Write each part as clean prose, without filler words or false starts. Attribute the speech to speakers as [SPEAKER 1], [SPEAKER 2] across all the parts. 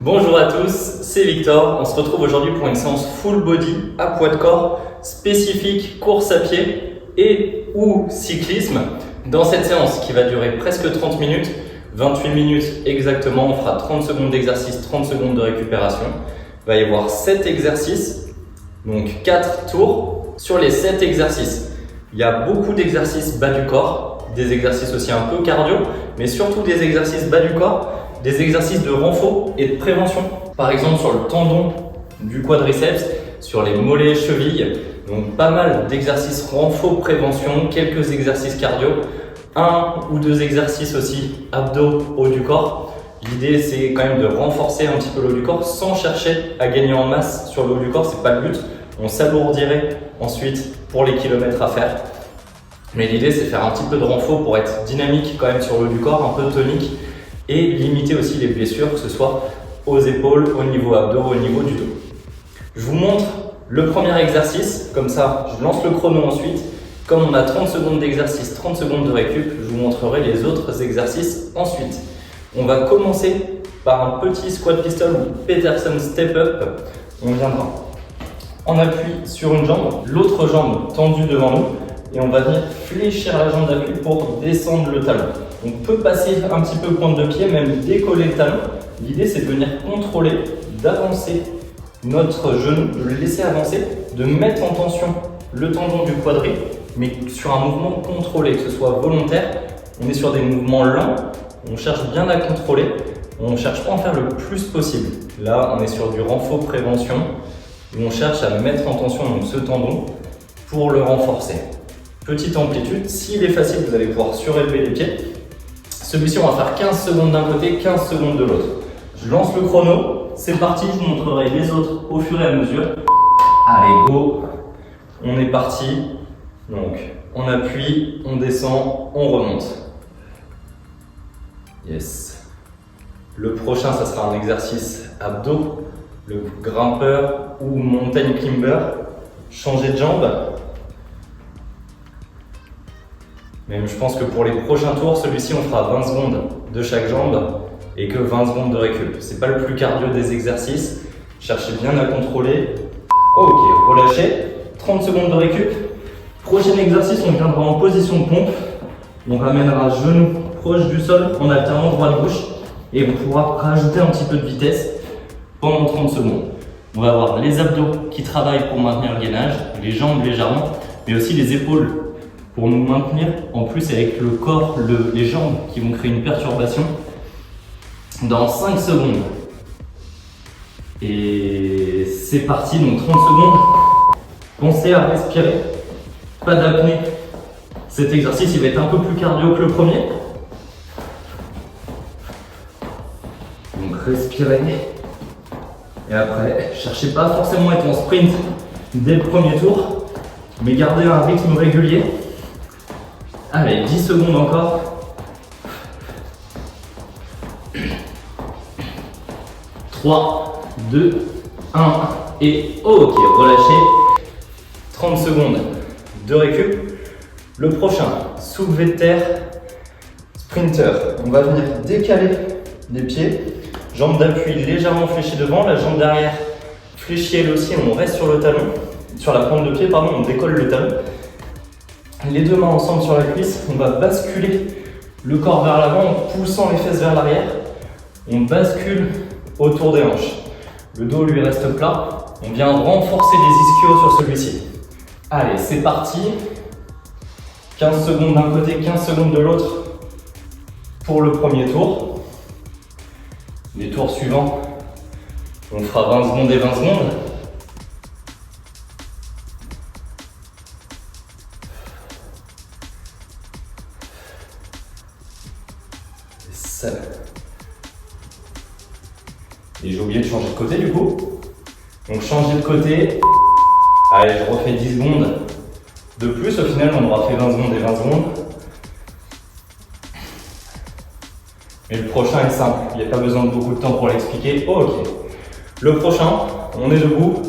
[SPEAKER 1] Bonjour à tous, c'est Victor. On se retrouve aujourd'hui pour une séance full body à poids de corps spécifique course à pied et ou cyclisme. Dans cette séance qui va durer presque 30 minutes, 28 minutes exactement, on fera 30 secondes d'exercice, 30 secondes de récupération. Il va y avoir 7 exercices, donc 4 tours. Sur les 7 exercices, il y a beaucoup d'exercices bas du corps, des exercices aussi un peu cardio, mais surtout des exercices bas du corps, des exercices de renfort et de prévention. Par exemple sur le tendon du quadriceps, sur les mollets, chevilles. Donc pas mal d'exercices renfort, prévention, quelques exercices cardio, 1 ou 2 exercices aussi abdos, haut du corps. L'idée c'est quand même de renforcer un petit peu le haut du corps sans chercher à gagner en masse sur le haut du corps, c'est pas le but. On s'alourdirait ensuite pour les kilomètres à faire. Mais l'idée c'est de faire un petit peu de renfort pour être dynamique quand même sur le haut du corps, un peu tonique et limiter aussi les blessures, que ce soit aux épaules, au niveau abdos, au niveau du dos. Je vous montre le premier exercice, comme ça je lance le chrono ensuite. Comme on a 30 secondes d'exercice, 30 secondes de récup, je vous montrerai les autres exercices ensuite. On va commencer par un petit squat pistol ou Peterson step up. On viendra en appui sur une jambe, l'autre jambe tendue devant nous et on va venir fléchir la jambe d'appui pour descendre le talon. On peut passer un petit peu pointe de pied, même décoller le talon. L'idée c'est de venir contrôler, d'avancer notre genou, de le laisser avancer, de mettre en tension le tendon du quadri, mais sur un mouvement contrôlé, que ce soit volontaire. On est sur des mouvements lents, on cherche bien à contrôler, on ne cherche pas à en faire le plus possible. Là, on est sur du renfort prévention, où on cherche à mettre en tension donc, ce tendon pour le renforcer. Petite amplitude, s'il est facile, vous allez pouvoir surélever les pieds. Celui-ci, on va faire 15 secondes d'un côté, 15 secondes de l'autre. Je lance le chrono, c'est parti, je vous montrerai les autres au fur et à mesure. Allez, go! On est parti. Donc, on appuie, on descend, on remonte. Yes. Le prochain, ça sera un exercice abdos, le grimpeur ou montagne climber. Changer de jambe. Même je pense que pour les prochains tours, celui-ci on fera 20 secondes de chaque jambe et que 20 secondes de récup. C'est pas le plus cardio des exercices. Cherchez bien à contrôler. Ok, relâchez. 30 secondes de récup. Prochain exercice, on viendra en position de pompe. On ramènera genou proche du sol en alternant droite-gauche et on pourra rajouter un petit peu de vitesse pendant 30 secondes. On va avoir les abdos qui travaillent pour maintenir le gainage, les jambes légèrement, mais aussi les épaules pour nous maintenir, en plus avec le corps, les jambes qui vont créer une perturbation dans 5 secondes. Et c'est parti, donc 30 secondes. Pensez à respirer, pas d'apnée. Cet exercice il va être un peu plus cardio que le premier. Donc respirez. Et après, cherchez pas forcément à être en sprint dès le premier tour, mais gardez un rythme régulier. Allez, 10 secondes encore. 3, 2, 1 et ok, relâchez. 30 secondes de récup. Le prochain, soulevé de terre, sprinter. On va venir décaler les pieds, jambes d'appui légèrement fléchies devant, la jambe derrière fléchie elle aussi, on reste sur le talon, sur la pointe de pied, pardon, on décolle le talon. Les deux mains ensemble sur la cuisse, on va basculer le corps vers l'avant en poussant les fesses vers l'arrière. On bascule autour des hanches. Le dos lui reste plat. On vient renforcer les ischios sur celui-ci. Allez, c'est parti. 15 secondes d'un côté, 15 secondes de l'autre pour le premier tour. Les tours suivants, on fera 20 secondes et 20 secondes. Et j'ai oublié de changer de côté du coup. Donc changer de côté. Allez, je refais 10 secondes de plus. Au final, on aura fait 20 secondes et 20 secondes. Mais le prochain est simple. Il n'y a pas besoin de beaucoup de temps pour l'expliquer. Oh, ok. Le prochain, on est debout.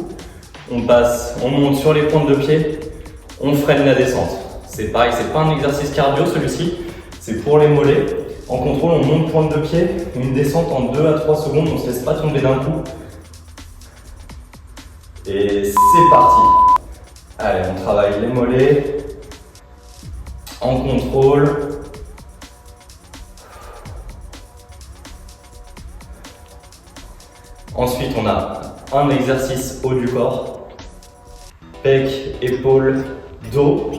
[SPEAKER 1] On passe, on monte sur les pointes de pied. On freine la descente. C'est pareil, c'est pas un exercice cardio celui-ci. C'est pour les mollets. En contrôle, on monte pointe de pied, une descente en 2 à 3 secondes, on ne se laisse pas tomber d'un coup. Et c'est parti. Allez, on travaille les mollets. En contrôle. Ensuite, on a un exercice haut du corps. Pec, épaules, dos.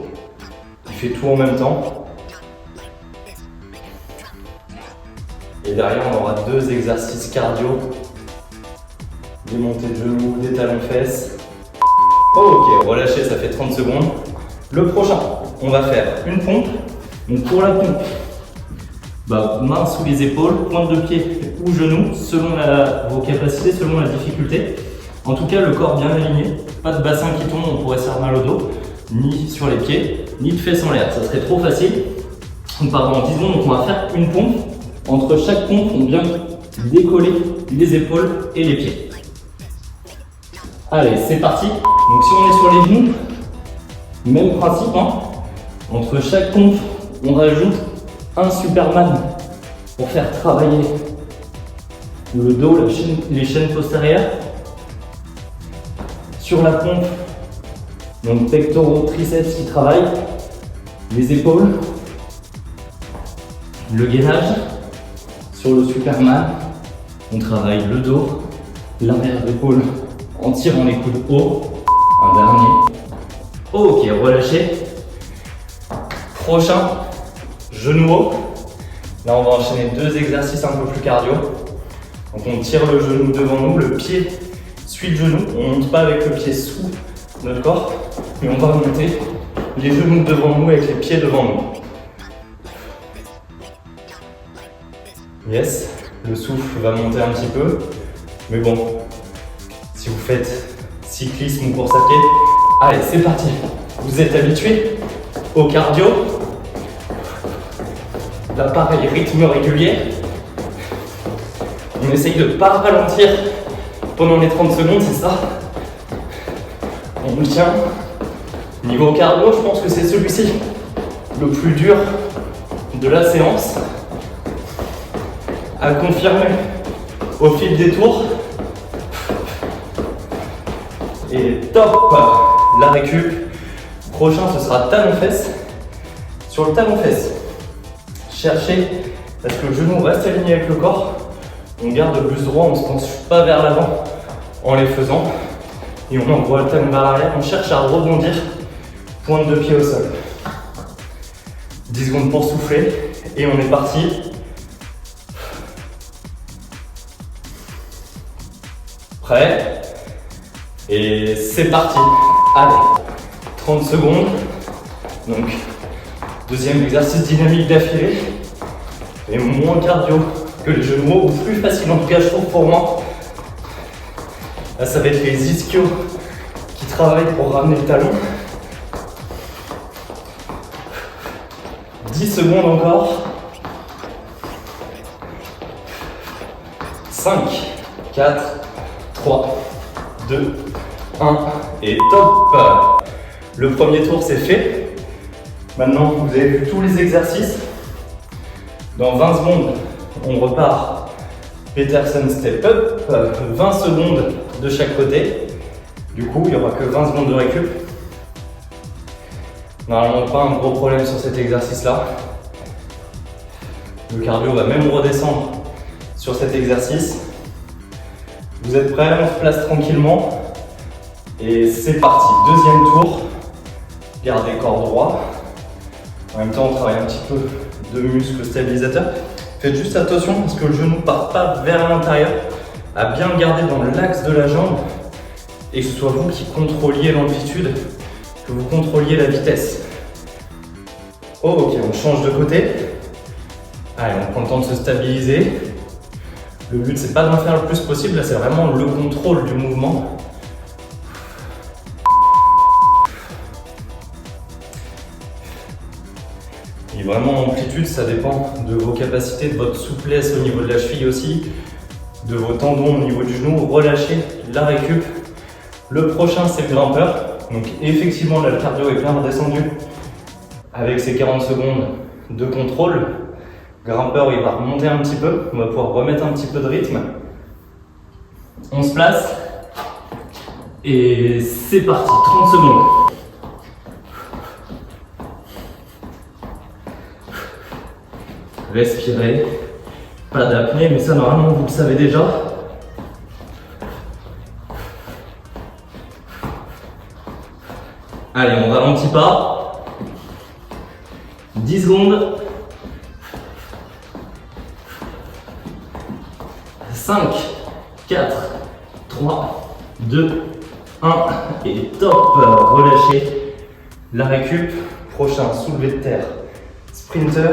[SPEAKER 1] Il fait tout en même temps. Et derrière, on aura 2 exercices cardio. Des montées de genoux, des talons-fesses. Ok, relâchez, ça fait 30 secondes. Le prochain, on va faire une pompe. Donc pour la pompe, main sous les épaules, pointe de pied ou genou, selon vos capacités, selon la difficulté. En tout cas, le corps bien aligné, pas de bassin qui tombe, on pourrait se faire mal au dos, ni sur les pieds, ni de fesses en l'air, ça serait trop facile. On part dans 10 secondes, donc on va faire une pompe. Entre chaque pompe, on vient décoller les épaules et les pieds. Allez, c'est parti. Donc si on est sur les genoux, même principe, hein. Entre chaque pompe, on rajoute un Superman pour faire travailler le dos, les chaînes postérieures. Sur la pompe, donc pectoraux, triceps qui travaillent, les épaules, le gainage. Sur le Superman, on travaille le dos, l'arrière d'épaule en tirant les coudes haut. Un dernier. Ok, relâchez. Prochain, genou haut. Là, on va enchaîner 2 exercices un peu plus cardio. Donc, on tire le genou devant nous, le pied suit le genou. On ne monte pas avec le pied sous notre corps, mais on va monter les genoux devant nous avec les pieds devant nous. Yes, le souffle va monter un petit peu, mais bon, si vous faites cyclisme ou course à pied, allez, c'est parti. Vous êtes habitué au cardio. Là, pareil, rythme régulier. On essaye de ne pas ralentir pendant les 30 secondes, c'est ça. On le tient. Niveau cardio, je pense que c'est celui-ci le plus dur de la séance. À confirmer au fil des tours. Et top, la récup. Prochain, ce sera talon-fesses. Sur le talon-fesses, cherchez à ce que le genou reste aligné avec le corps. On garde le buste droit, on ne se penche pas vers l'avant en les faisant. Et on envoie le talon vers l'arrière. On cherche à rebondir, pointe de pied au sol. 10 secondes pour souffler. Et on est parti. Prêt? Et c'est parti. Allez, 30 secondes. Donc, deuxième exercice dynamique d'affilée. Et moins cardio que les genoux hauts, ou plus facile en tout cas je trouve pour moi. Là, ça va être les ischios qui travaillent pour ramener le talon. 10 secondes encore. 5, 4, 3, 2, 1 et top! Le premier tour c'est fait. Maintenant vous avez vu tous les exercices. Dans 20 secondes, on repart Peterson Step Up, 20 secondes de chaque côté. Du coup, il n'y aura que 20 secondes de récup. Normalement, pas un gros problème sur cet exercice-là. Le cardio va même redescendre sur cet exercice. Vous êtes prêts? On se place tranquillement. Et c'est parti. Deuxième tour. Gardez corps droit. En même temps, on travaille un petit peu de muscles stabilisateurs. Faites juste attention parce que le genou ne part pas vers l'intérieur. À bien garder dans l'axe de la jambe et que ce soit vous qui contrôliez l'amplitude, que vous contrôliez la vitesse. Oh, ok, on change de côté. Allez, on prend le temps de se stabiliser. Le but, c'est pas d'en faire le plus possible, là, c'est vraiment le contrôle du mouvement. Et vraiment, l'amplitude, ça dépend de vos capacités, de votre souplesse au niveau de la cheville aussi, de vos tendons au niveau du genou. Relâchez la récup. Le prochain, c'est le grimpeur. Donc, effectivement, là, le cardio est bien redescendu avec ces 40 secondes de contrôle. Grimpeur, il va remonter un petit peu. On va pouvoir remettre un petit peu de rythme. On se place. Et c'est parti, 30 secondes. Respirez. Pas d'apnée, mais ça normalement vous le savez déjà. Allez, on ralentit pas. 10 secondes. 5, 4, 3, 2, 1. Et top, relâchez. La récup. Prochain, soulevé de terre. Sprinter.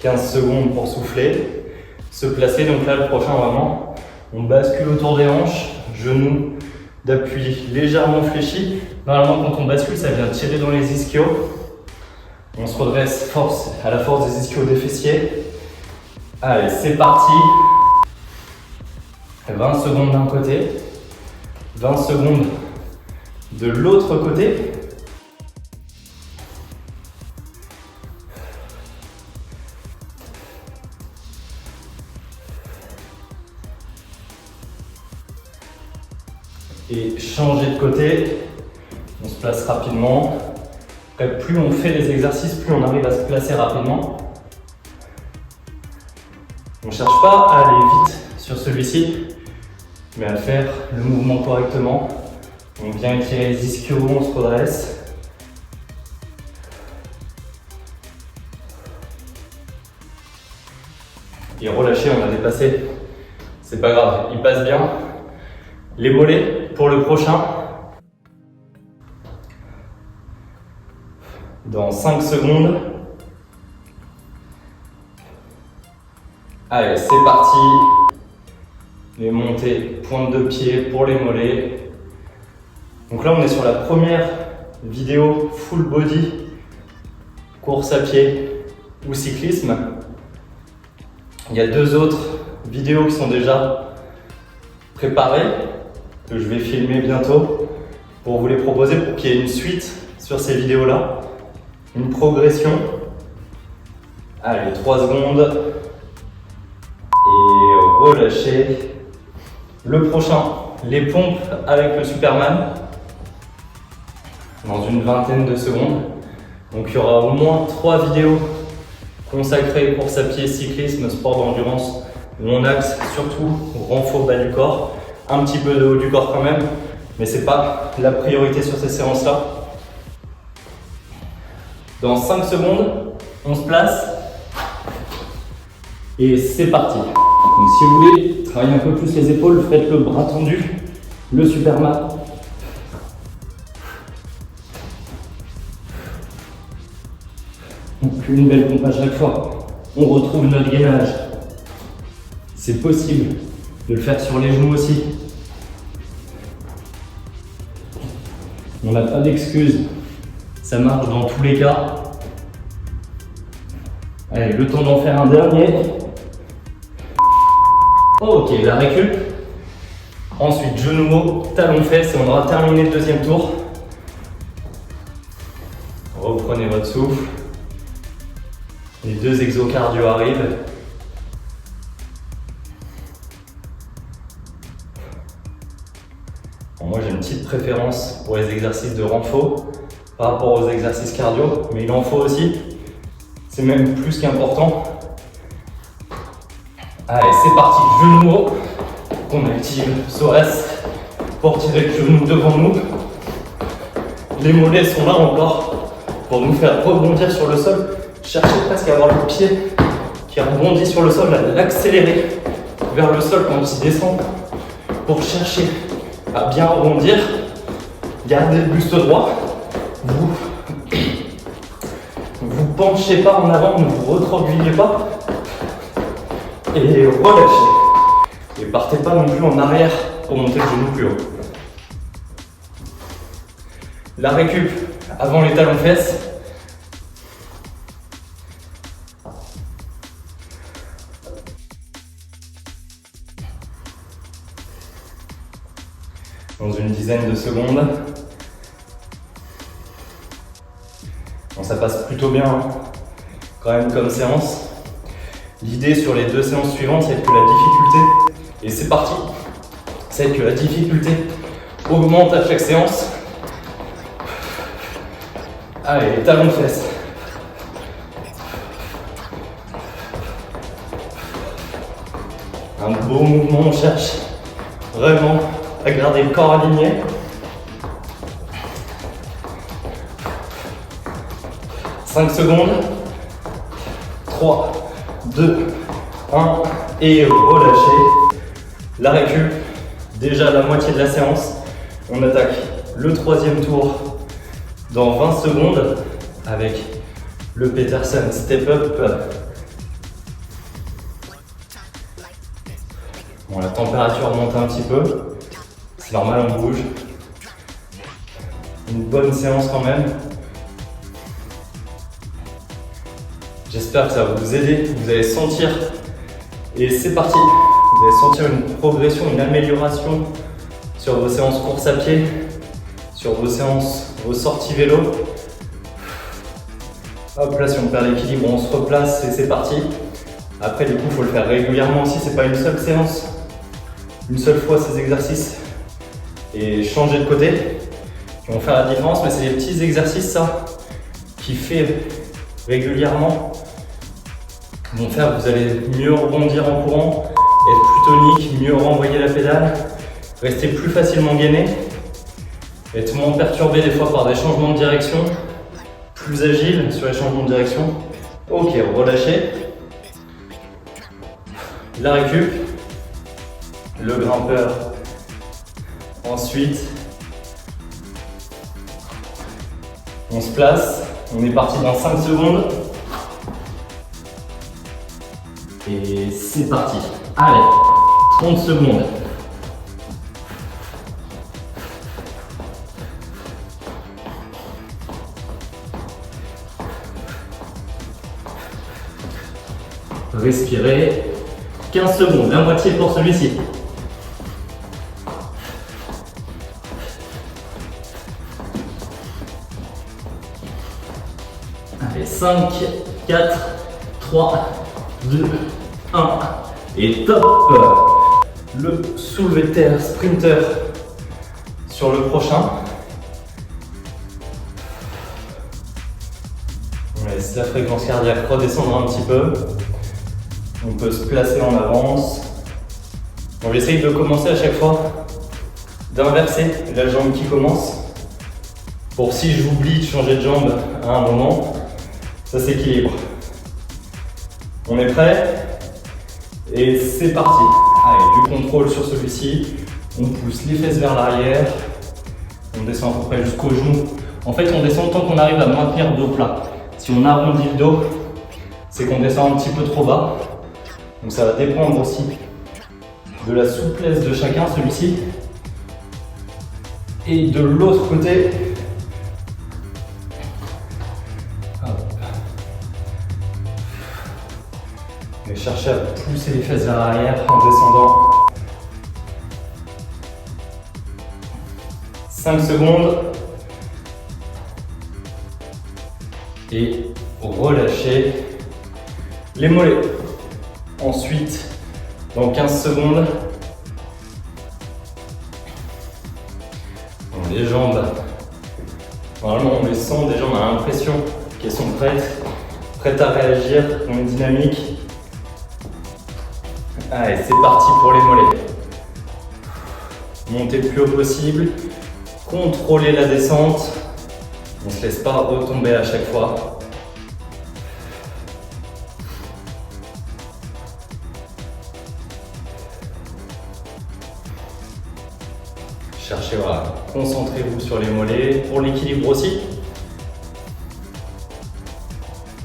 [SPEAKER 1] 15 secondes pour souffler, se placer. Donc là, le prochain, vraiment, on bascule autour des hanches, genoux d'appui légèrement fléchis. Normalement, quand on bascule, ça vient tirer dans les ischios. On se redresse à la force des ischios des fessiers. Allez, c'est parti. 20 secondes d'un côté, 20 secondes de l'autre côté. Et changer de côté, on se place rapidement. Après, plus on fait les exercices, plus on arrive à se placer rapidement. On ne cherche pas à aller vite sur celui-ci, mais à faire le mouvement correctement. On vient étirer les ischios, on se redresse. Et relâcher, on a dépassé. C'est pas grave, il passe bien. Les mollets pour le prochain. Dans 5 secondes. Allez, c'est parti. Les montées, pointe de pied pour les mollets. Donc là, on est sur la première vidéo full body, course à pied ou cyclisme. Il y a 2 autres vidéos qui sont déjà préparées, que je vais filmer bientôt pour vous les proposer, pour qu'il y ait une suite sur ces vidéos-là, une progression. Allez, 3 secondes et relâchez. Le prochain, les pompes avec le Superman, dans une vingtaine de secondes. Donc il y aura au moins 3 vidéos consacrées course à pied, cyclisme, sport d'endurance, où on axe surtout renfort bas du corps, un petit peu de haut du corps quand même, mais c'est pas la priorité sur ces séances-là. Dans 5 secondes, on se place et c'est parti. Donc si vous voulez travailler un peu plus les épaules, faites le bras tendu, le Superman. Donc une belle pompe à chaque fois. On retrouve notre gainage. C'est possible de le faire sur les genoux aussi. On n'a pas d'excuses. Ça marche dans tous les cas. Allez, le temps d'en faire un dernier. Ok, la récup. Ensuite, genoux haut, talons fesses et on aura terminé le deuxième tour. Reprenez votre souffle. Les 2 exos cardio arrivent. Bon, moi j'ai une petite préférence pour les exercices de renfort par rapport aux exercices cardio, mais il en faut aussi. C'est même plus qu'important. Allez, c'est parti, genou haut. On active psoas pour tirer le genou devant nous. Les mollets sont là encore pour nous faire rebondir sur le sol. Cherchez presque à avoir le pied qui rebondit sur le sol, à l'accélérer vers le sol quand il descend pour chercher à bien rebondir. Gardez le buste droit. Vous penchez pas en avant, ne vous recroquevillez pas. Et relâchez. Et partez pas non plus en arrière pour monter le genou plus haut. La récup avant les talons fesses. Dans une dizaine de secondes. ça passe plutôt bien hein, quand même comme séance. L'idée sur les 2 séances suivantes, c'est que la difficulté, et c'est parti, c'est que la difficulté augmente à chaque séance. Allez, talons de fesses. Un beau mouvement, on cherche vraiment à garder le corps aligné. « 5 secondes. 3, 2, 1 et relâchez. La récup, déjà la moitié de la séance. On attaque le 3e tour dans 20 secondes avec le Peterson Step Up. Bon, la température monte un petit peu, c'est normal, on bouge. Une bonne séance quand même. J'espère que ça va vous aider, vous allez sentir, et c'est parti, vous allez sentir une progression, une amélioration sur vos séances course à pied, sur vos séances, vos sorties vélo. Hop là, si on perd l'équilibre, on se replace et c'est parti. Après, du coup, il faut le faire régulièrement aussi, c'est pas une seule séance, une seule fois ces exercices et changer de côté qui vont faire la différence, mais c'est les petits exercices, ça, qui fait régulièrement vont faire que vous allez mieux rebondir en courant, être plus tonique, mieux renvoyer la pédale, rester plus facilement gainé, être moins perturbé des fois par des changements de direction, plus agile sur les changements de direction. Ok, relâchez. La récup, le grimpeur. Ensuite, on se place, on est parti dans 5 secondes. Et c'est parti. Allez, 30 secondes. Respirez. 15 secondes, la moitié pour celui-ci. Allez, 5, 4, 3, 2, 1 et top. Le soulevé de terre sprinter sur le prochain. On laisse la fréquence cardiaque redescendre un petit peu. On peut se placer en avance. On essaye de commencer à chaque fois d'inverser la jambe qui commence pour si j'oublie de changer de jambe à un moment, ça s'équilibre. On est prêt et c'est parti. Allez, du contrôle sur celui-ci. On pousse les fesses vers l'arrière. On descend à peu près jusqu'au genou. En fait, on descend tant qu'on arrive à maintenir le dos plat. Si on arrondit le dos, c'est qu'on descend un petit peu trop bas. Donc ça va dépendre aussi de la souplesse de chacun, celui-ci. Et de l'autre côté, et chercher à pousser les fesses vers l'arrière en descendant. 5 secondes. Et relâchez les mollets. Ensuite, dans 15 secondes, les jambes, normalement on les sent déjà, on a l'impression qu'elles sont prêtes à réagir dans une dynamique. Allez, c'est parti pour les mollets. Montez le plus haut possible, contrôlez la descente, on ne se laisse pas retomber à chaque fois. Cherchez, voilà, concentrez-vous sur les mollets, pour l'équilibre aussi.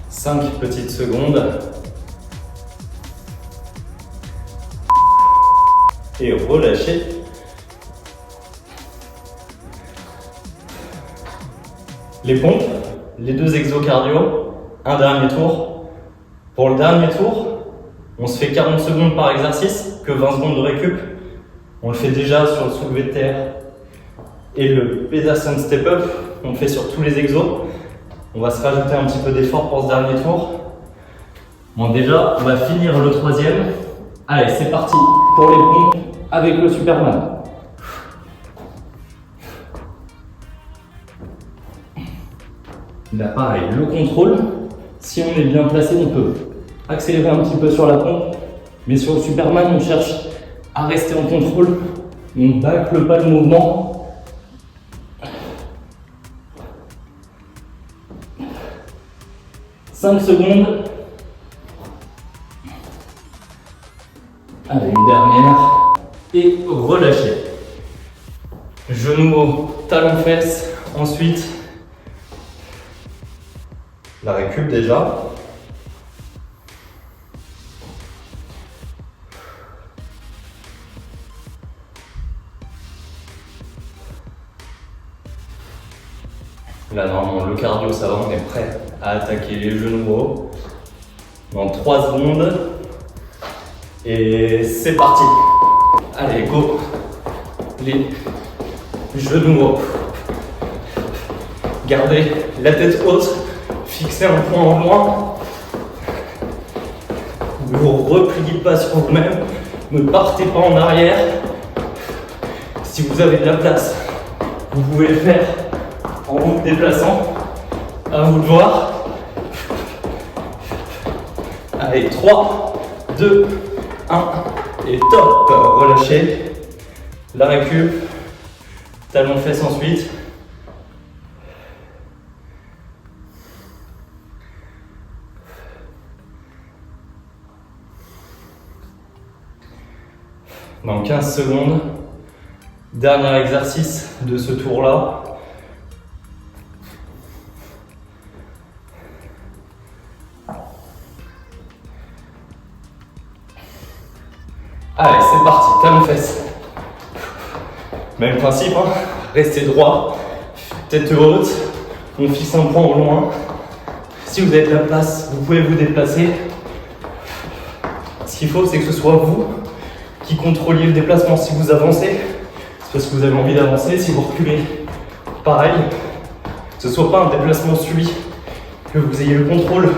[SPEAKER 1] 5 petites secondes. Et relâchez. Les pompes, les 2 exocardio, un dernier tour. Pour le dernier tour, on se fait 40 secondes par exercice, que 20 secondes de récup. On le fait déjà sur le soulevé de terre et le Peterson Step Up, on le fait sur tous les exos. On va se rajouter un petit peu d'effort pour ce dernier tour. Bon, déjà, on va finir le troisième. Allez, c'est parti pour les pompes avec le Superman. Là, pareil, le contrôle. Si on est bien placé, on peut accélérer un petit peu sur la pompe. Mais sur le Superman, on cherche à rester en contrôle. On ne bâcle pas le mouvement. « 5 secondes. Allez, une dernière. Et relâchez. Genou haut, talon fesse. Ensuite, la récup déjà. Là, normalement, le cardio, ça va, on est prêt à attaquer les genoux hauts. Dans 3 secondes. Et c'est parti. Allez, go. Les genoux hauts. Gardez la tête haute. Fixez un point en loin. Ne vous repliez pas sur vous-même. Ne partez pas en arrière. Si vous avez de la place, vous pouvez le faire en vous déplaçant. À vous de voir. Allez, 3, 2, 1 et top. Relâchez. La récup. Talon fesse ensuite. Dans 15 secondes, dernier exercice de ce tour-là. Allez, c'est parti, talon fesse. Même principe, hein. Restez droit, tête haute, on fixe un point au loin. Si vous avez de la place, vous pouvez vous déplacer. Ce qu'il faut, c'est que ce soit vous qui contrôliez le déplacement. Si vous avancez, c'est parce que vous avez envie d'avancer. Si vous reculez, pareil. Que ce ne soit pas un déplacement suivi, que vous ayez le contrôle.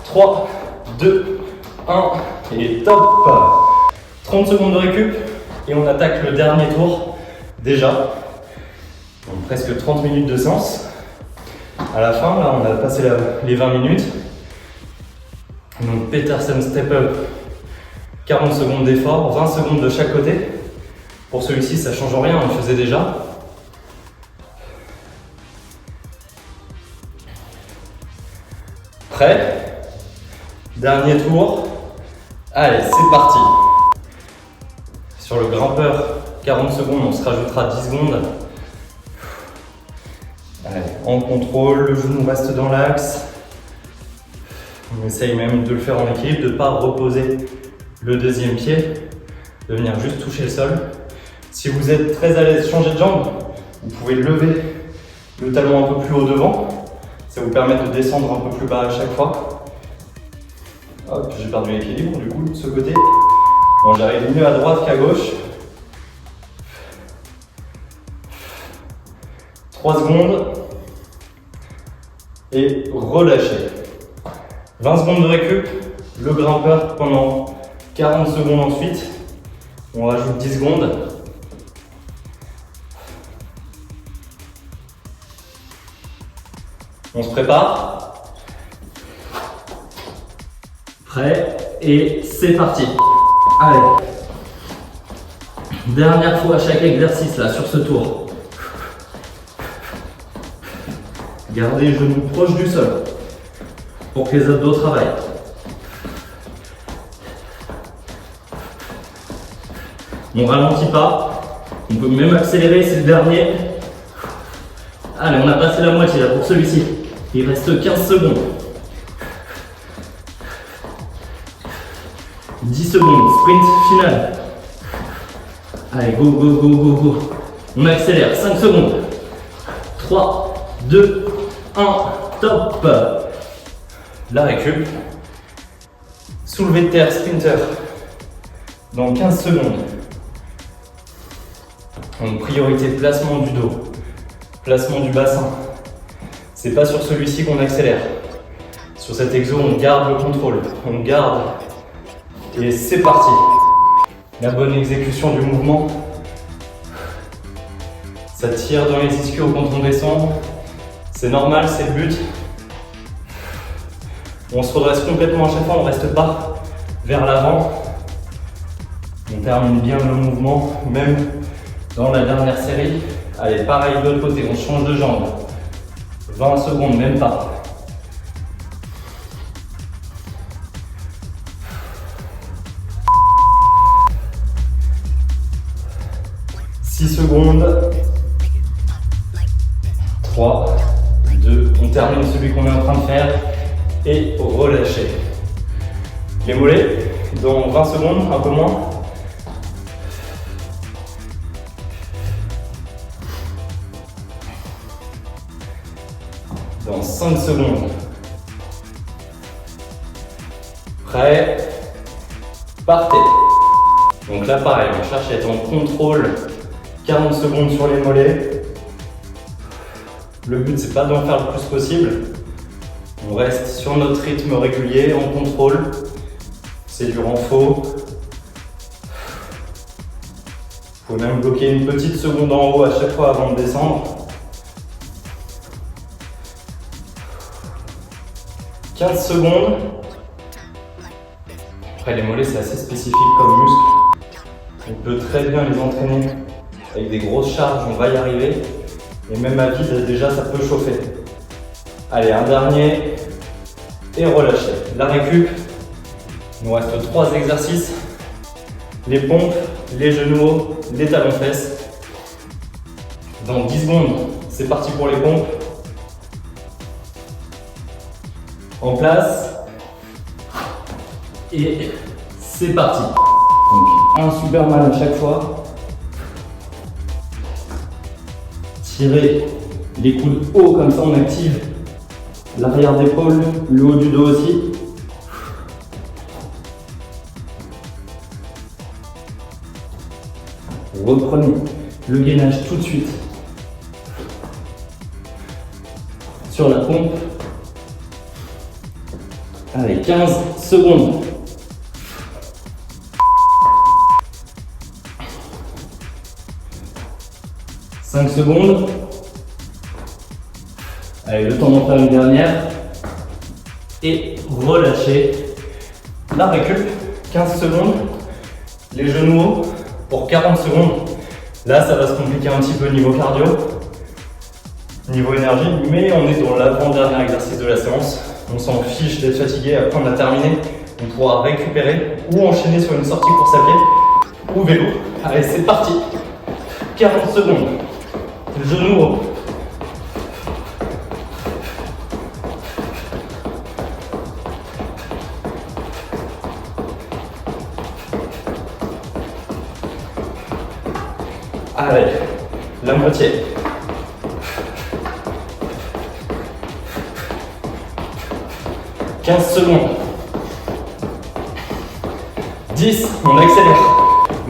[SPEAKER 1] 3, 2, 1 et top. 30 secondes de récup et on attaque le dernier tour déjà. Donc presque 30 minutes de séance. À la fin, là, on a passé les 20 minutes. Donc Peterson Step Up, 40 secondes d'effort, 20 secondes de chaque côté. Pour celui-ci, ça ne change rien, on le faisait déjà. Prêt? Dernier tour. Allez, c'est parti. Sur le grimpeur, 40 secondes, on se rajoutera 10 secondes. Allez, en contrôle, le genou reste dans l'axe. On essaye même de le faire en équilibre, de ne pas reposer le deuxième pied, de venir juste toucher le sol. Si vous êtes très à l'aise, changez de jambe, vous pouvez lever le talon un peu plus haut devant. Ça vous permet de descendre un peu plus bas à chaque fois. Hop, j'ai perdu l'équilibre du coup de ce côté. Bon, j'arrive mieux à droite qu'à gauche. 3 secondes. Et relâchez. 20 secondes de récup. Le grimpeur pendant 40 secondes ensuite. On rajoute 10 secondes. On se prépare. Prêt et c'est parti. Allez. Dernière fois à chaque exercice là sur ce tour. Gardez les genoux proches du sol pour que les abdos travaillent. On ralentit pas. On peut même accélérer, c'est le dernier. Allez, on a passé la moitié là pour celui-ci. Il reste 15 secondes. 10 secondes, sprint final. Allez, go, go, go, go, go. On accélère, 5 secondes. 3, 2, 1, top. La récup. Soulevé de terre, sprinter. Dans 15 secondes. Donc priorité placement du dos, placement du bassin, C'est pas sur celui-ci qu'on accélère. Sur cet exo, on garde le contrôle, on garde. Et c'est parti. La bonne exécution du mouvement. Ça tire dans les ischios quand on descend. C'est normal, c'est le but. On se redresse complètement à chaque fois, on ne reste pas vers l'avant. On termine bien le mouvement, même dans la dernière série. Allez, pareil de l'autre côté, on change de jambe. 20 secondes, même pas. Secondes. 3, 2, on termine celui qu'on est en train de faire et relâchez. Les mollets, dans 20 secondes, un peu moins. Dans 5 secondes. Prêt? Partez. Donc là pareil, on cherche à être en contrôle. 40 secondes sur les mollets. Le but c'est pas d'en faire le plus possible. On reste sur notre rythme régulier, en contrôle. C'est du renfort. Vous pouvez même bloquer une petite seconde en haut à chaque fois avant de descendre. 15 secondes. Après les mollets c'est assez spécifique comme muscle. On peut très bien les entraîner avec des grosses charges, on va y arriver. Et même à vide, déjà, ça peut chauffer. Allez, un dernier. Et relâchez. La récup. Il nous reste 3 exercices. Les pompes, les genoux hauts, les talons fesses. Dans 10 secondes, c'est parti pour les pompes. En place. Et c'est parti. Donc, un Superman à chaque fois. Tirez les coudes haut, comme ça on active l'arrière d'épaule, le haut du dos aussi. Reprenez le gainage tout de suite sur la pompe. Allez, 15 secondes. « 5 secondes. Allez, le temps d'en faire une dernière. Et relâchez. La récup, 15 secondes. Les genoux hauts pour 40 secondes. Là, ça va se compliquer un petit peu niveau cardio, niveau énergie, mais on est dans l'avant-dernier exercice de la séance. On s'en fiche d'être fatigué. Après, on a terminé. On pourra récupérer ou enchaîner sur une sortie course à pied ou vélo. Allez, c'est parti. 40 secondes. Genoux haut. Allez, la moitié. « 15 secondes. 10, on accélère.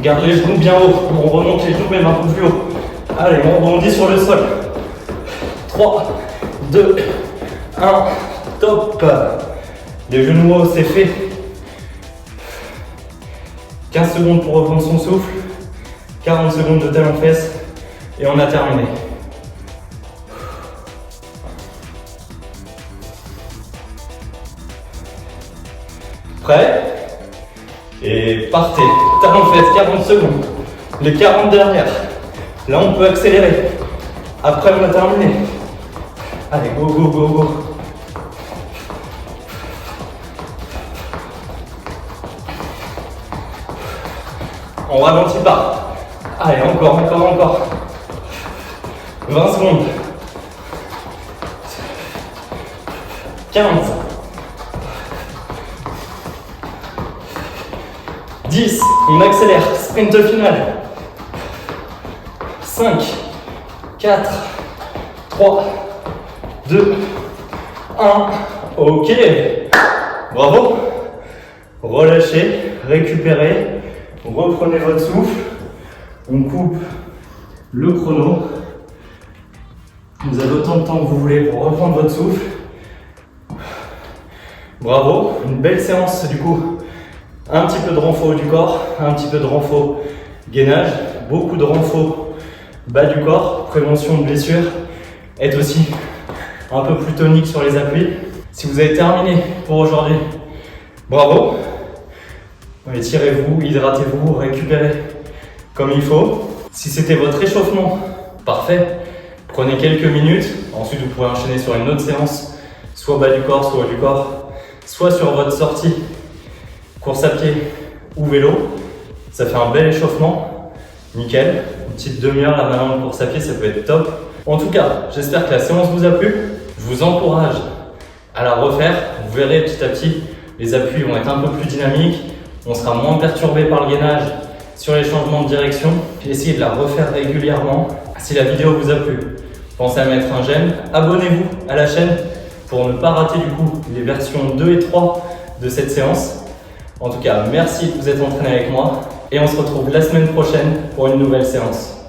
[SPEAKER 1] Garde les genoux bien haut. On remonte les genoux même un peu plus haut. Allez, on rebondit sur le sol. 3, 2, 1, top. Les genoux hauts, c'est fait. 15 secondes pour reprendre son souffle. 40 secondes de talons fesses. Et on a terminé. Prêt? Et partez. Talons fesses, 40 secondes. Les 40 dernières. Là, on peut accélérer. Après, on a terminé. Allez, go, go, go, go. On ralentit pas. Allez, encore. 20 secondes. 15. 10. On accélère. Sprint final. 5, 4, 3, 2, 1. Ok. Bravo. Relâchez, récupérez, reprenez votre souffle. On coupe le chrono. Vous avez autant de temps que vous voulez pour reprendre votre souffle. Bravo, une belle séance du coup. Un petit peu de renfort du corps, un petit peu de renfort gainage, beaucoup de renfort bas du corps, prévention de blessures. Être aussi un peu plus tonique sur les appuis. Si vous avez terminé pour aujourd'hui, bravo. Étirez-vous, hydratez-vous, récupérez comme il faut. Si c'était votre échauffement, parfait. Prenez quelques minutes. Ensuite, vous pouvez enchaîner sur une autre séance, soit bas du corps, soit haut du corps, soit sur votre sortie, course à pied ou vélo. Ça fait un bel échauffement. Nickel. Une petite demi-heure là maintenant de course à pied, ça peut être top. En tout cas, j'espère que la séance vous a plu. Je vous encourage à la refaire. Vous verrez petit à petit, les appuis vont être un peu plus dynamiques. On sera moins perturbé par le gainage sur les changements de direction. Essayez de la refaire régulièrement. Si la vidéo vous a plu, pensez à mettre un j'aime. Abonnez-vous à la chaîne pour ne pas rater du coup les versions 2 et 3 de cette séance. En tout cas, merci de vous être entraîné avec moi et on se retrouve la semaine prochaine pour une nouvelle séance.